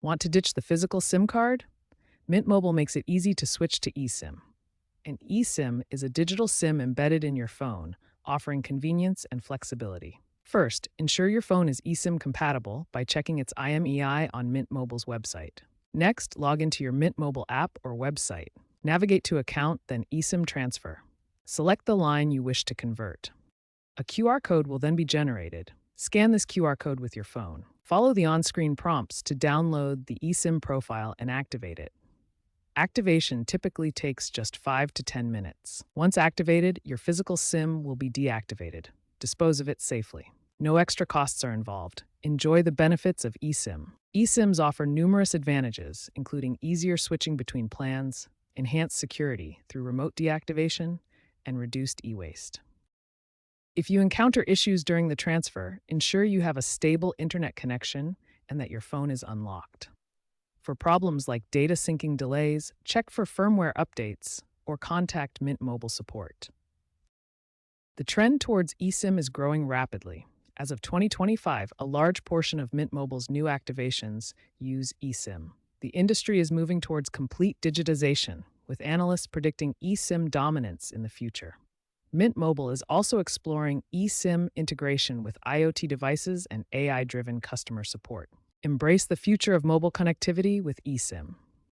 Want to ditch the physical SIM card? Mint Mobile makes it easy to switch to eSIM. An eSIM is a digital SIM embedded in your phone, offering convenience and flexibility. First, ensure your phone is eSIM compatible by checking its IMEI on Mint Mobile's website. Next, log into your Mint Mobile app or website. Navigate to Account, then eSIM Transfer. Select the line you wish to convert. A QR code will then be generated. Scan this QR code with your phone. Follow the on-screen prompts to download the eSIM profile and activate it. Activation typically takes just 5 to 10 minutes. Once activated, your physical SIM will be deactivated. Dispose of it safely. No extra costs are involved. Enjoy the benefits of eSIM. eSIMs offer numerous advantages, including easier switching between plans, enhanced security through remote deactivation, and reduced e-waste. If you encounter issues during the transfer, ensure you have a stable internet connection and that your phone is unlocked. For problems like data syncing delays, check for firmware updates or contact Mint Mobile support. The trend towards eSIM is growing rapidly. As of 2025, a large portion of Mint Mobile's new activations use eSIM. The industry is moving towards complete digitization, with analysts predicting eSIM dominance in the future. Mint Mobile is also exploring eSIM integration with IoT devices and AI-driven customer support. Embrace the future of mobile connectivity with eSIM.